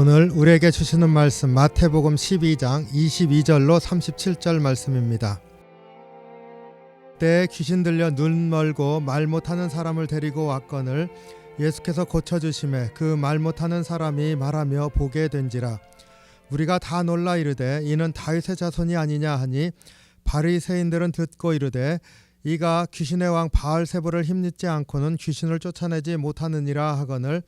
오늘 우리에게 주시는 말씀 마태복음 12장 22절로 37절 말씀입니다. 때에 귀신 들려 눈 멀고 말 못하는 사람을 데리고 왔거늘 예수께서 고쳐주심에 그 말 못하는 사람이 말하며 보게 된지라. 우리가 다 놀라 이르되 이는 다윗의 자손이 아니냐 하니 바리새인들은 듣고 이르되 이가 귀신의 왕 바알세불을 힘입지 않고는 귀신을 쫓아내지 못하느니라 하거늘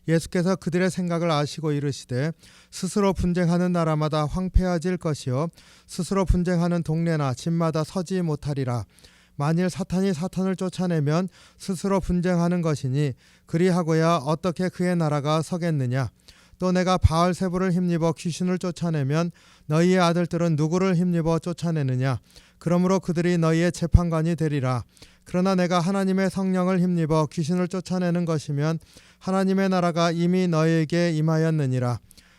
예수께서 그들의 생각을 아시고 이르시되 스스로 분쟁하는 나라마다 황폐해질 것이요 스스로 분쟁하는 동네나 집마다 서지 못하리라. 만일 사탄이 사탄을 쫓아내면 스스로 분쟁하는 것이니 그리하고야 어떻게 그의 나라가 서겠느냐. 또 내가 바알세불을 힘입어 귀신을 쫓아내면 너희의 아들들은 누구를 힘입어 쫓아내느냐. 그러므로 그들이 너희의 재판관이 되리라. 그러나 내가 하나님의 성령을 힘입어 귀신을 쫓아내는 것이면 하나님의 나라가 이미 너희에게 임하였느니라.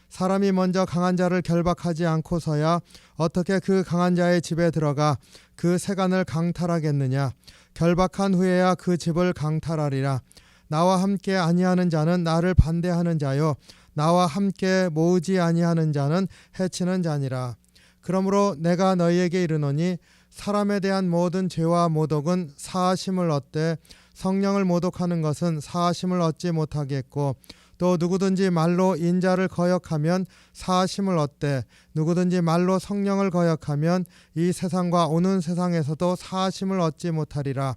사람이 먼저 강한 자를 결박하지 않고서야 어떻게 그 강한 자의 집에 들어가 그 세간을 강탈하겠느냐. 결박한 후에야 그 집을 강탈하리라. 나와 함께 아니하는 자는 나를 반대하는 자요 나와 함께 모으지 아니하는 자는 해치는 자니라. 그러므로 내가 너희에게 이르노니 사람에 대한 모든 죄와 모독은 사하심을 얻되 성령을 모독하는 것은 사하심을 얻지 못하겠고 또 누구든지 말로 인자를 거역하면 사하심을 얻되 누구든지 말로 성령을 거역하면 이 세상과 오는 세상에서도 사하심을 얻지 못하리라.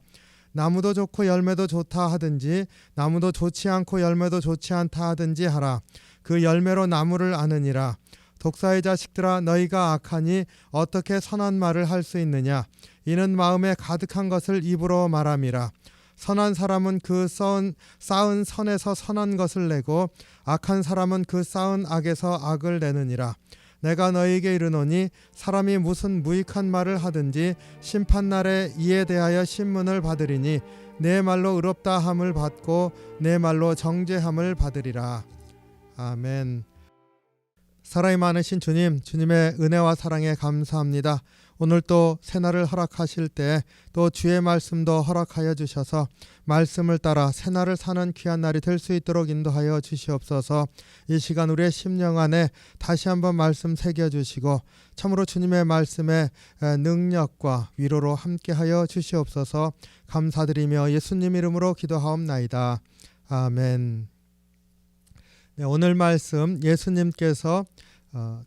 나무도 좋고 열매도 좋다 하든지 나무도 좋지 않고 열매도 좋지 않다 하든지 하라. 그 열매로 나무를 아느니라. 독사의 자식들아 너희가 악하니 어떻게 선한 말을 할 수 있느냐. 이는 마음에 가득한 것을 입으로 말함이라. 선한 사람은 그 쌓은 선에서 선한 것을 내고 악한 사람은 그 쌓은 악에서 악을 내느니라. 내가 너희에게 이르노니 사람이 무슨 무익한 말을 하든지 심판날에 이에 대하여 신문을 받으리니 내 말로 의롭다 함을 받고 내 말로 정죄함을 받으리라. 아멘. 사랑이 많으신 주님, 주님의 은혜와 사랑에 감사합니다. 오늘 또 새날을 허락하실 때 또 주의 말씀도 허락하여 주셔서 말씀을 따라 새날을 사는 귀한 날이 될 수 있도록 인도하여 주시옵소서. 이 시간 우리의 심령 안에 다시 한번 말씀 새겨주시고 참으로 주님의 말씀의 능력과 위로로 함께하여 주시옵소서. 감사드리며 예수님 이름으로 기도하옵나이다. 아멘. 네, 오늘 말씀 예수님께서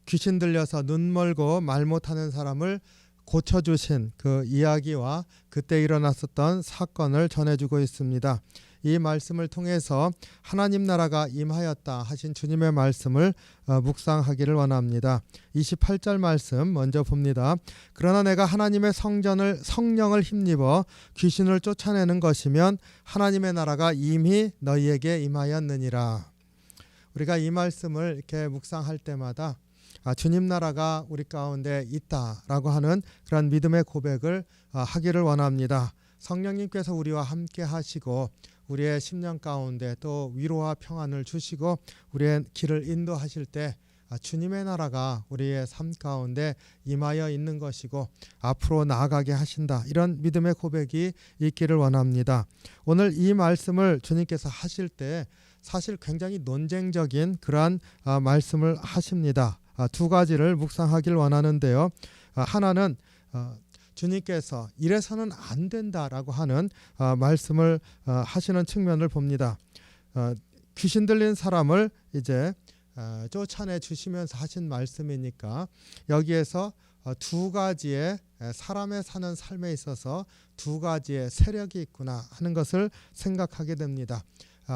귀신 들려서 눈 멀고 말 못하는 사람을 고쳐주신 그 이야기와 그때 일어났었던 사건을 전해주고 있습니다. 이 말씀을 통해서 하나님 나라가 임하였다 하신 주님의 말씀을 묵상하기를 원합니다. 28절 말씀 먼저 봅니다. 그러나 내가 하나님의 성령을 힘입어 귀신을 쫓아내는 것이면 하나님의 나라가 이미 너희에게 임하였느니라. 우리가 이 말씀을 이렇게 묵상할 때마다 주님 나라가 우리 가운데 있다라고 하는 그런 믿음의 고백을 하기를 원합니다. 성령님께서 우리와 함께 하시고 우리의 심령 가운데 또 위로와 평안을 주시고 우리의 길을 인도하실 때 주님의 나라가 우리의 삶 가운데 임하여 있는 것이고 앞으로 나아가게 하신다. 이런 믿음의 고백이 있기를 원합니다. 오늘 이 말씀을 주님께서 하실 때 사실 굉장히 논쟁적인 그러한 말씀을 하십니다. 두 가지를 묵상하길 원하는데요. 하나는 주님께서 이래서는 안 된다라고 하는 말씀을 하시는 측면을 봅니다. 귀신 들린 사람을 이제 쫓아내 주시면서 하신 말씀이니까 여기에서 두 가지의 사람의 사는 삶에 있어서 두 가지의 세력이 있구나 하는 것을 생각하게 됩니다.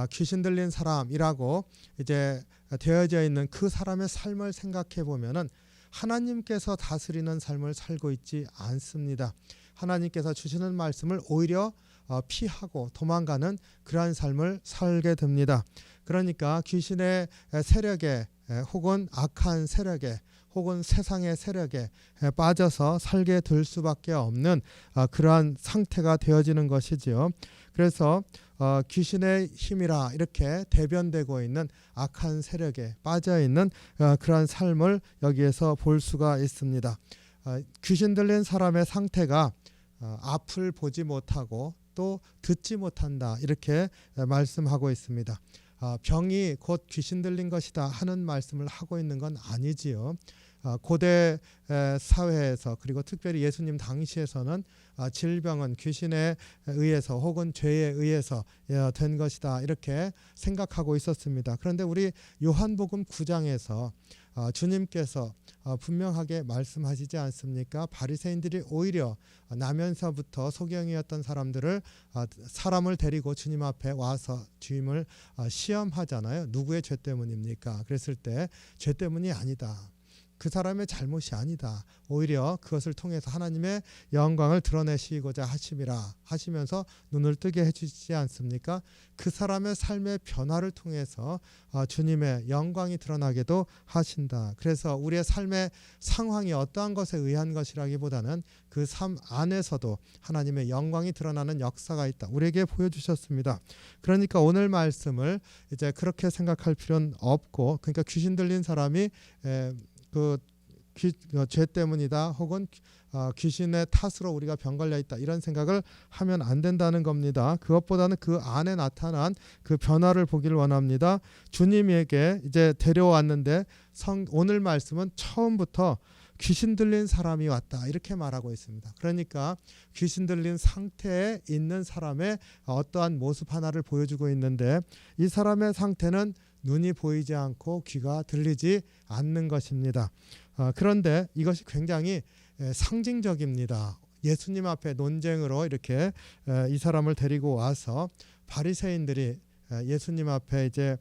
귀신 들린 사람이라고 이제 되어져 있는 그 사람의 삶을 생각해 보면은 하나님께서 다스리는 삶을 살고 있지 않습니다. 하나님께서 주시는 말씀을 오히려 피하고 도망가는 그러한 삶을 살게 됩니다. 그러니까 귀신의 세력에 혹은 악한 세력에 혹은 세상의 세력에 빠져서 살게 될 수밖에 없는 그러한 상태가 되어지는 것이지요. 그래서 귀신의 힘이라 이렇게 대변되고 있는 악한 세력에 빠져있는 그러한 삶을 여기에서 볼 수가 있습니다. 귀신 들린 사람의 상태가 앞을 보지 못하고 또 듣지 못한다 이렇게 말씀하고 있습니다. 병이 곧 귀신 들린 것이다 하는 말씀을 하고 있는 건 아니지요. 고대 사회에서 그리고 특별히 예수님 당시에서는 질병은 귀신에 의해서 혹은 죄에 의해서 된 것이다 이렇게 생각하고 있었습니다. 그런데 우리 요한복음 9장에서 주님께서 분명하게 말씀하시지 않습니까? 바리새인들이 오히려 나면서부터 소경이었던 사람을 데리고 주님 앞에 와서 주님을 시험하잖아요. 누구의 죄 때문입니까? 그랬을 때 죄 때문이 아니다. 그 사람의 잘못이 아니다. 오히려 그것을 통해서 하나님의 영광을 드러내시고자 하심이라 하시면서 눈을 뜨게 해주시지 않습니까? 그 사람의 삶의 변화를 통해서 주님의 영광이 드러나게도 하신다. 그래서 우리의 삶의 상황이 어떠한 것에 의한 것이라기보다는 그 삶 안에서도 하나님의 영광이 드러나는 역사가 있다. 우리에게 보여주셨습니다. 그러니까 오늘 말씀을 이제 그렇게 생각할 필요는 없고, 그러니까 귀신 들린 사람이 죄 때문이다 혹은 귀신의 탓으로 우리가 병 걸려 있다 이런 생각을 하면 안 된다는 겁니다. 그것보다는 그 안에 나타난 그 변화를 보기를 원합니다. 주님에게 이제 데려왔는데 오늘 말씀은 처음부터 귀신 들린 사람이 왔다 이렇게 말하고 있습니다. 그러니까 귀신 들린 상태에 있는 사람의 어떠한 모습 하나를 보여주고 있는데, 이 사람의 상태는 눈이 보이지 않고 귀가 들리지 않는 것입니다. 그런데 이것이 굉장히 상징적입니다. 예수님 앞에 논쟁으로 이렇게 이 사람을 데리고 와서 바리새인들이 예수님 앞에 이제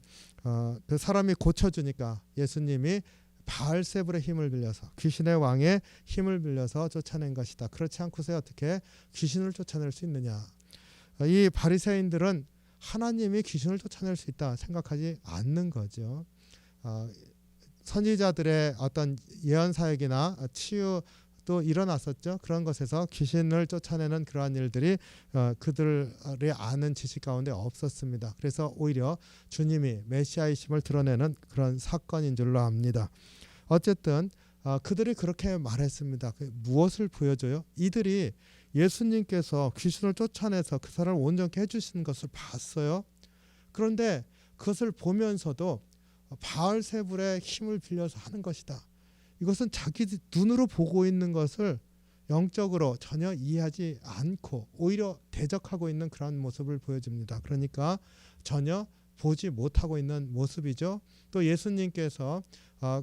그 사람이 고쳐주니까 예수님이 바알세불의 힘을 빌려서, 귀신의 왕의 힘을 빌려서 쫓아낸 것이다. 그렇지 않고서 어떻게 귀신을 쫓아낼 수 있느냐. 이 바리새인들은 하나님이 귀신을 쫓아낼 수 있다 생각하지 않는 거죠. 선지자들의 어떤 예언 사역이나 치유도 일어났었죠. 그런 것에서 귀신을 쫓아내는 그러한 일들이 그들의 아는 지식 가운데 없었습니다. 그래서 오히려 주님이 메시아이심을 드러내는 그런 사건인 줄로 압니다. 어쨌든 그들이 그렇게 말했습니다. 무엇을 보여줘요? 이들이 예수님께서 귀신을 쫓아내서 그 사람을 온전케 해주시는 것을 봤어요. 그런데 그것을 보면서도 바알세불의 힘을 빌려서 하는 것이다. 이것은 자기 눈으로 보고 있는 것을 영적으로 전혀 이해하지 않고 오히려 대적하고 있는 그런 모습을 보여줍니다. 그러니까 전혀 보지 못하고 있는 모습이죠. 또 예수님께서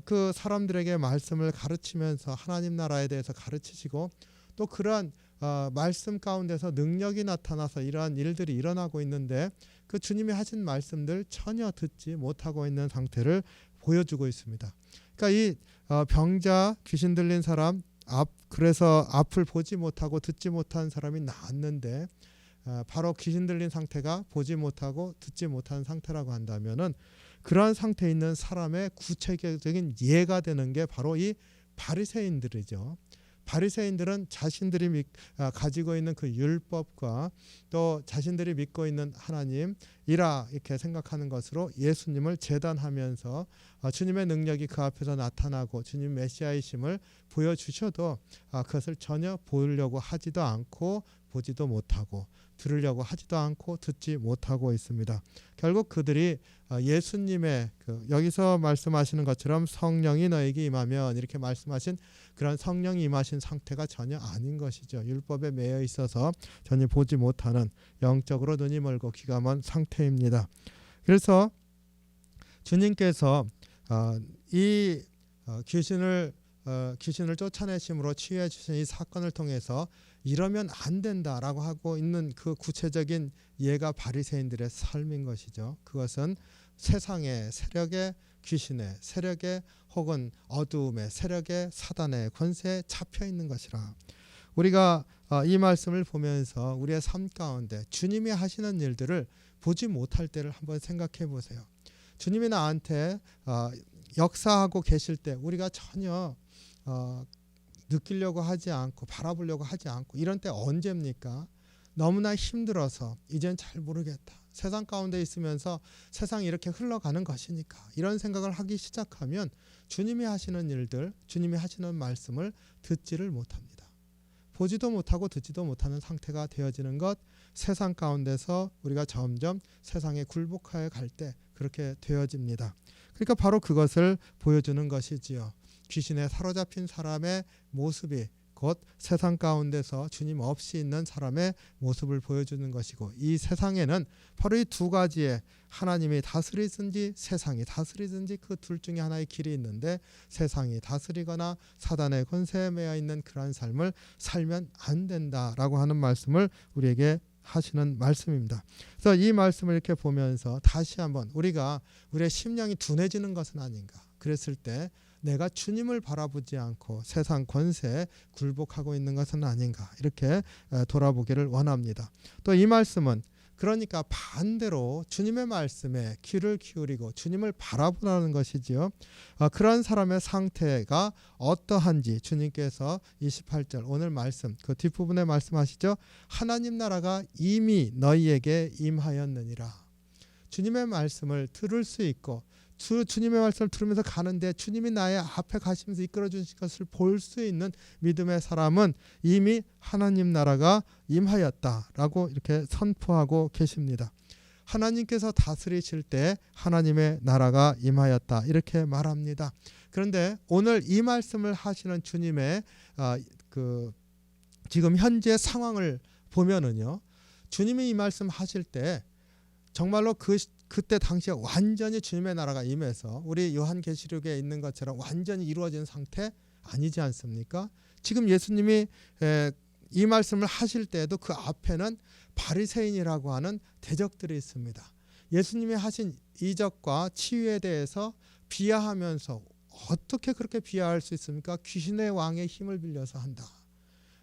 그 사람들에게 말씀을 가르치면서 하나님 나라에 대해서 가르치시고, 또 그러한 말씀 가운데서 능력이 나타나서 이러한 일들이 일어나고 있는데 그 주님이 하신 말씀들 전혀 듣지 못하고 있는 상태를 보여주고 있습니다. 그러니까 이 병자, 귀신 들린 사람, 그래서 앞을 보지 못하고 듣지 못한 사람이 나았는데, 바로 귀신 들린 상태가 보지 못하고 듣지 못하는 상태라고 한다면은 그러한 상태에 있는 사람의 구체적인 예가 되는 게 바로 이 바리새인들이죠. 바리새인들은 자신들이 가지고 있는 그 율법과 또 자신들이 믿고 있는 하나님이라 이렇게 생각하는 것으로 예수님을 제단하면서 주님의 능력이 그 앞에서 나타나고 주님 메시아이심을 보여주셔도 그것을 전혀 보려고 하지도 않고 보지도 못하고 들으려고 하지도 않고 듣지 못하고 있습니다. 결국 그들이 예수님의 여기서 말씀하시는 것처럼 성령이 너에게 임하면 이렇게 말씀하신 그런 성령이 임하신 상태가 전혀 아닌 것이죠. 율법에 매여 있어서 전혀 보지 못하는, 영적으로 눈이 멀고 귀가 먼 상태입니다. 그래서 주님께서 이 귀신을 쫓아내심으로 치유해 주신 이 사건을 통해서 이러면 안 된다라고 하고 있는 그 구체적인 예가 바리새인들의 삶인 것이죠. 그것은 세상의 세력의, 귀신의 세력의, 혹은 어두움의 세력의, 사단의 권세에 잡혀 있는 것이라. 우리가 이 말씀을 보면서 우리의 삶 가운데 주님이 하시는 일들을 보지 못할 때를 한번 생각해 보세요. 주님이 나한테 역사하고 계실 때 우리가 전혀 느끼려고 하지 않고 바라보려고 하지 않고, 이런 때 언제입니까? 너무나 힘들어서 이젠 잘 모르겠다. 세상 가운데 있으면서 세상이 이렇게 흘러가는 것이니까 이런 생각을 하기 시작하면 주님이 하시는 일들, 주님이 하시는 말씀을 듣지를 못합니다. 보지도 못하고 듣지도 못하는 상태가 되어지는 것, 세상 가운데서 우리가 점점 세상에 굴복하여 갈 때 그렇게 되어집니다. 그러니까 바로 그것을 보여주는 것이지요. 귀신에 사로잡힌 사람의 모습이 곧 세상 가운데서 주님 없이 있는 사람의 모습을 보여주는 것이고, 이 세상에는 바로 이 두 가지의 하나님이 다스리든지 세상이 다스리든지 그 둘 중에 하나의 길이 있는데, 세상이 다스리거나 사단의 권세에 매여 있는 그러한 삶을 살면 안 된다라고 하는 말씀을 우리에게 하시는 말씀입니다. 그래서 이 말씀을 이렇게 보면서 다시 한번 우리가 우리의 심령이 둔해지는 것은 아닌가, 그랬을 때 내가 주님을 바라보지 않고 세상 권세에 굴복하고 있는 것은 아닌가, 이렇게 돌아보기를 원합니다. 또 이 말씀은 그러니까 반대로 주님의 말씀에 귀를 기울이고 주님을 바라보라는 것이지요. 그런 사람의 상태가 어떠한지 주님께서 28절 오늘 말씀 그 뒷부분에 말씀하시죠. 하나님 나라가 이미 너희에게 임하였느니라. 주님의 말씀을 들을 수 있고 주님의 말씀을 들으면서 가는데 주님이 나의 앞에 가시면서 이끌어 주신 것을 볼 수 있는 믿음의 사람은 이미 하나님 나라가 임하였다라고 이렇게 선포하고 계십니다. 하나님께서 다스리실 때 하나님의 나라가 임하였다, 이렇게 말합니다. 그런데 오늘 이 말씀을 하시는 주님의 지금 현재 상황을 보면은요, 주님이 이 말씀 하실 때 정말로 그때 당시에 완전히 주님의 나라가 임해서 우리 요한계시록에 있는 것처럼 완전히 이루어진 상태 아니지 않습니까? 지금 예수님이 이 말씀을 하실 때에도 그 앞에는 바리새인이라고 하는 대적들이 있습니다. 예수님이 하신 이적과 치유에 대해서 비하하면서 어떻게 그렇게 비하할 수 있습니까? 귀신의 왕의 힘을 빌려서 한다.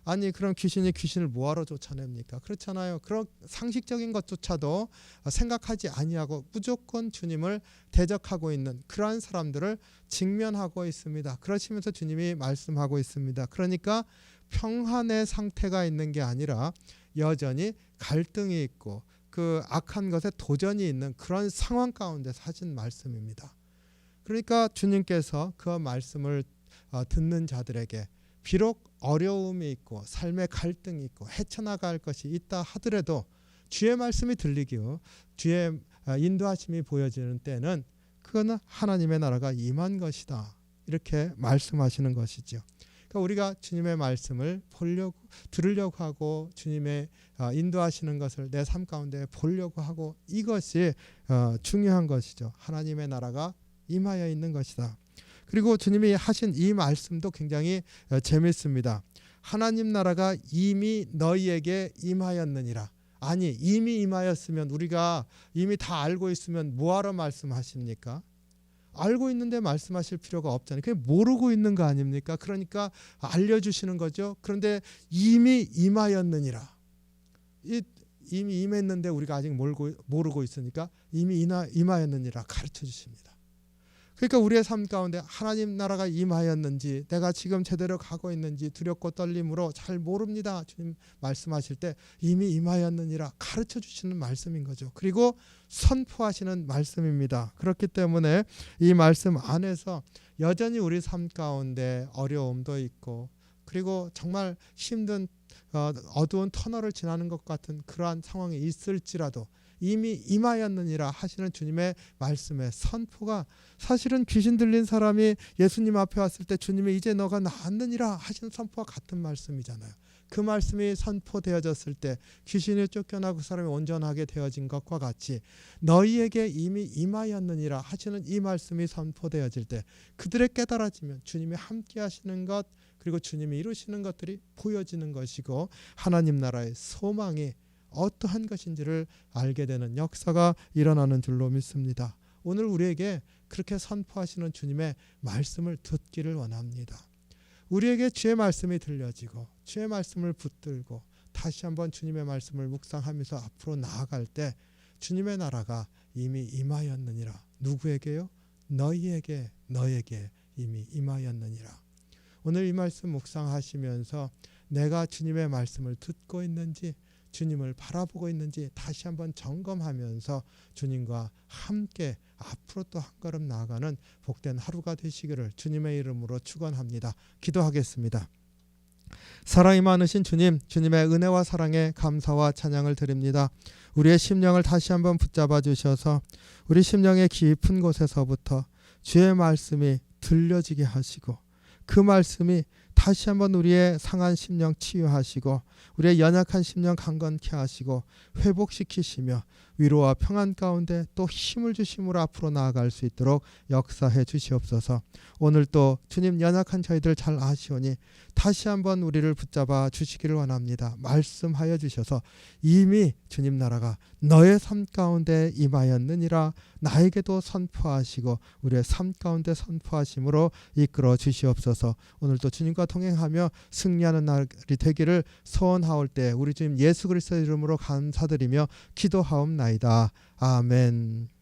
아니 그럼 귀신이 귀신을 뭐하러 쫓아냅니까? 그렇잖아요. 그런 상식적인 것조차도 생각하지 아니하고 무조건 주님을 대적하고 있는 그러한 사람들을 직면하고 있습니다. 그러시면서 주님이 말씀하고 있습니다. 그러니까 평안의 상태가 있는 게 아니라 여전히 갈등이 있고 그 악한 것에 도전이 있는 그런 상황 가운데서 하신 말씀입니다. 그러니까 주님께서 그 말씀을 듣는 자들에게 비록 어려움이 있고 삶의 갈등이 있고 헤쳐나갈 것이 있다 하더라도 주의 말씀이 들리기요, 주의 인도하심이 보여지는 때는 그거는 하나님의 나라가 임한 것이다, 이렇게 말씀하시는 것이죠. 그러니까 우리가 주님의 말씀을 들으려고 하고 주님의 인도하시는 것을 내 삶 가운데 보려고 하고, 이것이 중요한 것이죠. 하나님의 나라가 임하여 있는 것이다. 그리고 주님이 하신 이 말씀도 굉장히 재밌습니다. 하나님 나라가 이미 너희에게 임하였느니라. 아니 이미 임하였으면 우리가 이미 다 알고 있으면 뭐하러 말씀하십니까? 알고 있는데 말씀하실 필요가 없잖아요. 그냥 모르고 있는 거 아닙니까? 그러니까 알려주시는 거죠. 그런데 이미 임하였느니라. 이미 임했는데 우리가 아직 모르고 있으니까 이미 임하였느니라 가르쳐 주십니다. 그러니까 우리의 삶 가운데 하나님 나라가 임하였는지 내가 지금 제대로 가고 있는지 두렵고 떨림으로 잘 모릅니다. 주님 말씀하실 때 이미 임하였느니라 가르쳐 주시는 말씀인 거죠. 그리고 선포하시는 말씀입니다. 그렇기 때문에 이 말씀 안에서 여전히 우리 삶 가운데 어려움도 있고 그리고 정말 힘든 어두운 터널을 지나는 것 같은 그러한 상황이 있을지라도 이미 임하였느니라 하시는 주님의 말씀의 선포가, 사실은 귀신 들린 사람이 예수님 앞에 왔을 때 주님이 이제 너가 나았느니라 하시는 선포와 같은 말씀이잖아요. 그 말씀이 선포되어졌을 때 귀신이 쫓겨나고 그 사람이 온전하게 되어진 것과 같이 너희에게 이미 임하였느니라 하시는 이 말씀이 선포되어질 때 그들의 깨달아지면 주님이 함께 하시는 것, 그리고 주님이 이루시는 것들이 보여지는 것이고 하나님 나라의 소망이 어떠한 것인지를 알게 되는 역사가 일어나는 줄로 믿습니다. 오늘 우리에게 그렇게 선포하시는 주님의 말씀을 듣기를 원합니다. 우리에게 주의 말씀이 들려지고 주의 말씀을 붙들고 다시 한번 주님의 말씀을 묵상하면서 앞으로 나아갈 때 주님의 나라가 이미 임하였느니라. 누구에게요? 너희에게, 너에게 이미 임하였느니라. 오늘 이 말씀 묵상하시면서 내가 주님의 말씀을 듣고 있는지 주님을 바라보고 있는지 다시 한번 점검하면서 주님과 함께 앞으로 또 한 걸음 나아가는 복된 하루가 되시기를 주님의 이름으로 축원합니다. 기도하겠습니다. 사랑이 많으신 주님, 주님의 은혜와 사랑에 감사와 찬양을 드립니다. 우리의 심령을 다시 한번 붙잡아 주셔서 우리 심령의 깊은 곳에서부터 주의 말씀이 들려지게 하시고 그 말씀이 다시 한번 우리의 상한 심령 치유하시고 우리의 연약한 심령 강건케 하시고 회복시키시며 위로와 평안 가운데 또 힘을 주심으로 앞으로 나아갈 수 있도록 역사해 주시옵소서. 오늘 또 주님 연약한 저희들 잘 아시오니 다시 한번 우리를 붙잡아 주시기를 원합니다. 말씀하여 주셔서 이미 주님 나라가 너의 삶 가운데 임하였느니라 나에게도 선포하시고 우리의 삶 가운데 선포하심으로 이끌어 주시옵소서. 오늘도 주님과 동행하며 승리하는 날이 되기를 소원하올 때 우리 주님 예수 그리스도의 이름으로 감사드리며 기도하옵나이다. 아멘.